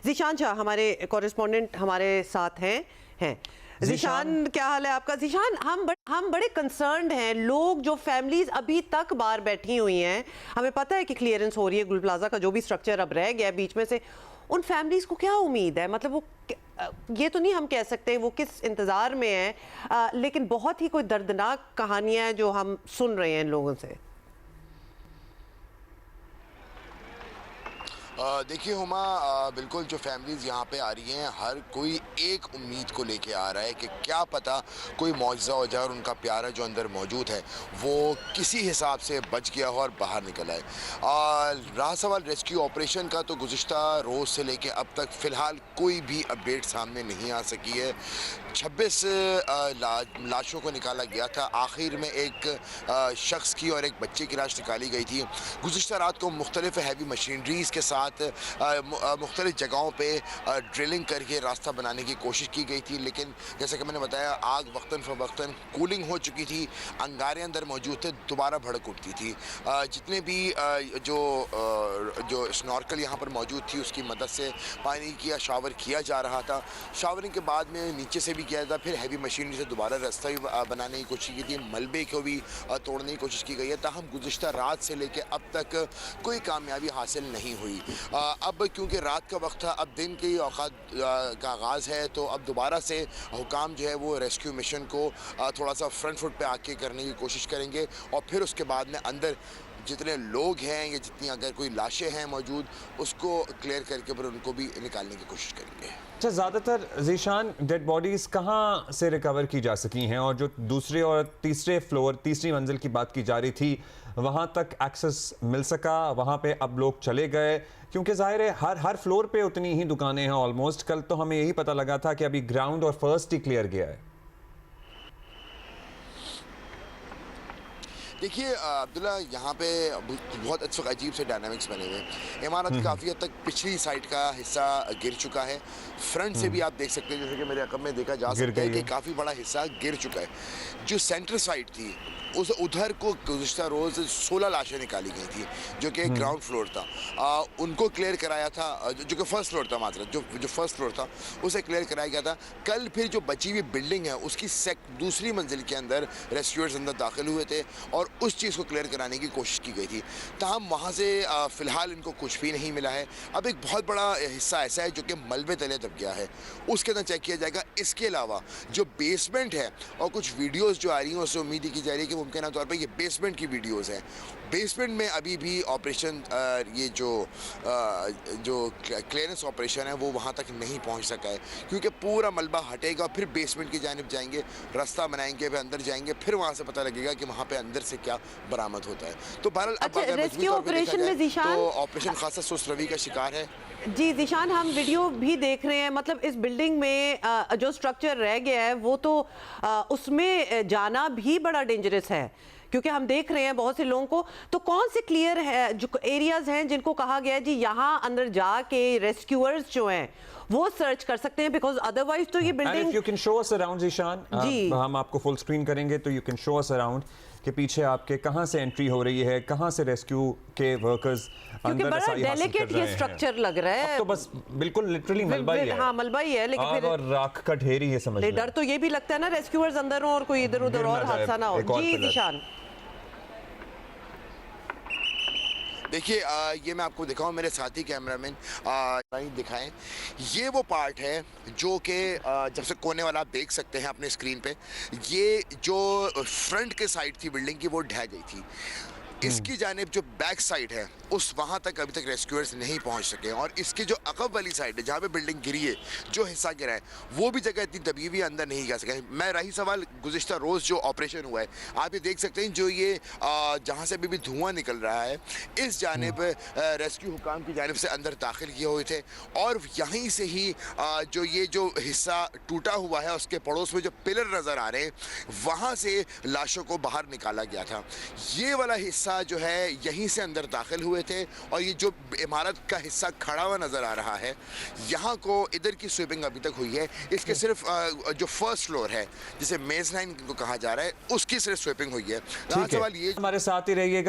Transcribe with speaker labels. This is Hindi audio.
Speaker 1: ज़ीशान शाह हमारे कॉरेस्पॉन्डेंट हमारे साथ हैं। ज़ीशान, क्या हाल है आपका? ज़ीशान, हम बड़े कंसर्न्ड हैं। लोग जो फैमिलीज अभी तक बाहर बैठी हुई हैं, हमें पता है कि क्लियरेंस हो रही है गुल प्लाजा का, जो भी स्ट्रक्चर अब रह गया बीच में से, उन फैमिलीज को क्या उम्मीद है? मतलब वो ये तो नहीं हम कह सकते वो किस इंतज़ार में है, लेकिन बहुत ही कोई दर्दनाक कहानियां हैं जो हम सुन रहे हैं लोगों से।
Speaker 2: देखिए हुमा, बिल्कुल जो फैमिलीज़ यहाँ पे आ रही हैं, हर कोई एक उम्मीद को लेके आ रहा है कि क्या पता कोई मौजज़ा हो जाए और उनका प्यारा जो अंदर मौजूद है वो किसी हिसाब से बच गया हो और बाहर निकल आए। रहा सवाल रेस्क्यू ऑपरेशन का, तो गुज़िश्ता रोज़ से लेके अब तक फ़िलहाल कोई भी अपडेट सामने नहीं आ सकी है। 26 लाशों को निकाला गया था। आखिर में एक शख्स की और एक बच्चे की लाश निकाली गई थी। गुज़िश्ता रात को मुख्तलिफ हैवी मशीनरीज़ के साथ मुख्तलिफ जगहों पे ड्रिलिंग करके रास्ता बनाने की कोशिश की गई थी, लेकिन जैसे कि मैंने बताया, आग वक्तन फ़वक्तन कूलिंग हो चुकी थी, अंगारे अंदर मौजूद थे, दोबारा भड़क उठती थी। जितने भी जो स्नॉर्कल यहाँ पर मौजूद थी उसकी मदद से पानी किया शावर किया जा रहा था। शावरिंग के बाद में नीचे से भी किया था, फिर हैवी मशीनरी से दोबारा रास्ता भी बनाने की कोशिश की थी, मलबे को भी तोड़ने की कोशिश की गई है। ताहम गुज़िश्ता रात से लेकर अब तक कोई कामयाबी हासिल नहीं हुई। अब क्योंकि रात का वक्त था, अब दिन की औकात का आगाज़ है, तो अब दोबारा से हुकाम जो है वो रेस्क्यू मिशन को थोड़ा सा फ्रंट फुट पे आके करने की कोशिश करेंगे, और फिर उसके बाद में अंदर जितने लोग हैं या जितनी अगर कोई लाशें हैं मौजूद, उसको क्लियर करके फिर उनको भी निकालने की कोशिश करेंगे।
Speaker 3: अच्छा, ज़्यादातर ज़ीशान डेड बॉडीज़ कहाँ से रिकवर की जा सकी हैं, और जो दूसरे और तीसरे फ्लोर, तीसरी मंजिल की बात की जा रही थी, वहाँ तक एक्सेस मिल सका? वहाँ पे अब लोग चले गए? क्योंकि ज़ाहिर है हर फ्लोर पे उतनी ही दुकानें हैं ऑलमोस्ट। कल तो हमें यही पता लगा था कि अभी ग्राउंड और फर्स्ट ही क्लियर गया है।
Speaker 2: देखिए अब्दुल्ला, यहाँ पे बहुत अच्छे अजीब से डायनामिक्स बने हुए हैं। इमारत काफ़ी हद तक पिछली साइड का हिस्सा गिर चुका है। फ्रंट से भी आप देख सकते हैं, जैसे कि मेरे रकम में देखा जा सकता है कि काफ़ी बड़ा हिस्सा गिर चुका है। जो सेंटर साइड थी उस उधर को गुज़िश्ता रोज़ 16 लाशें निकाली गई थी, जो कि ग्राउंड फ्लोर था। उनको क्लियर कराया था, जो कि फर्स्ट फ्लोर था, मात्र जो फर्स्ट फ्लोर था उसे क्लियर कराया गया था। कल फिर जो बची हुई बिल्डिंग है उसकी दूसरी मंजिल के अंदर रेस्क्यूअर्स अंदर दाखिल हुए थे और उस चीज़ को क्लियर कराने की कोशिश की गई थी। ताहम वहाँ से फ़िलहाल इनको कुछ भी नहीं मिला है। अब एक बहुत बड़ा हिस्सा ऐसा है जो कि मलबे तले दब गया है, उसके अंदर चेक किया जाएगा। इसके अलावा जो बेसमेंट है और कुछ वीडियोज़ जो आ रही हैं उससे उम्मीद की जा रही है कि मुमकिन तौर पे ये बेसमेंट की वीडियोस हैं। बेसमेंट में अभी भी ऑपरेशन, ये जो क्लियरेंस ऑपरेशन है वो वहाँ तक नहीं पहुँच सका है, क्योंकि पूरा मलबा हटेगा, फिर बेसमेंट की जानिब जाएंगे, रास्ता बनाएंगे, फिर अंदर जाएंगे, फिर वहाँ से पता लगेगा कि वहाँ पे अंदर से क्या बरामद होता है। तो बहरहाल अब अगर
Speaker 1: रेस्क्यू ऑपरेशन में ज़ीशान,
Speaker 2: तो ऑपरेशन खासा सुस्त रवि का शिकार है।
Speaker 1: जी ज़ीशान, हम वीडियो भी देख रहे हैं। मतलब इस बिल्डिंग में जो स्ट्रक्चर रह गया है वो तो उसमें जाना भी बड़ा डेंजरस है, क्योंकि हम देख रहे हैं बहुत से लोगों को। तो कौन से क्लियर है जो एरियाज हैं जिनको कहा गया है जी यहाँ अंदर जाके रेस्क्यूअर्स जो हैं वो सर्च कर सकते हैं, बिकॉज अदरवाइज तो ये building.
Speaker 3: You can show us around Zeeshan, हम आपको फुल स्क्रीन करेंगे तो you can show us around कि पीछे आपके कहाँ से एंट्री हो रही है, कहाँ से रेस्क्यू के वर्कर्स अंदर रसाई हासिल कर रहे हैं।
Speaker 1: स्ट्रक्चर लग रहा है
Speaker 3: तो बस बिल्कुल लिटरली मलबा ही है।
Speaker 1: हाँ, मलबा ही है, लेकिन फिर
Speaker 3: और राख का ढेर ही है, समझ
Speaker 1: डर तो ये भी लगता है ना रेस्क्यूअर्स अंदर हो और कोई इधर उधर और हादसा ना हो। जी ज़ीशान,
Speaker 2: देखिए ये मैं आपको दिखाऊं, मेरे साथी कैमरामैन दिखाएं। ये वो पार्ट है जो कि जब से कोने वाला आप देख सकते हैं अपने स्क्रीन पे, ये जो फ्रंट के साइड थी बिल्डिंग की वो ढह गई थी। इसकी जानिब जो बैक साइड है उस वहाँ तक अभी तक रेस्क्यूअर्स नहीं पहुँच सके, और इसकी जो अकब वाली साइड है जहाँ पे बिल्डिंग गिरी है, जो हिस्सा गिरा है, वो भी जगह इतनी दबी हुई अंदर नहीं जा सके। मैं रही सवाल गुज़िश्ता रोज़ जो ऑपरेशन हुआ है, आप ये देख सकते हैं, जो ये जहाँ से अभी भी धुआं निकल रहा है, इस जानिब रेस्क्यू हुकाम की जानिब से अंदर दाखिल किए हुए थे, और यहीं से ही जो हिस्सा टूटा हुआ है उसके पड़ोस में जो पिलर नज़र आ रहे हैं, वहाँ से लाशों को बाहर निकाला गया था। ये वाला हिस्सा जो है यहीं से अंदर दाखिल हुए थे, और ये जो इमारत का हिस्सा खड़ा हुआ नज़र आ रहा है, यहाँ को इधर की स्वीपिंग अभी तक हुई है। इसके सिर्फ जो फर्स्ट फ्लोर है जिसे मेज़लाइन को कहा जा रहा है, उसकी सिर्फ स्वीपिंग हुई है। सवाल ये,
Speaker 3: हमारे साथ ही रहिएगा।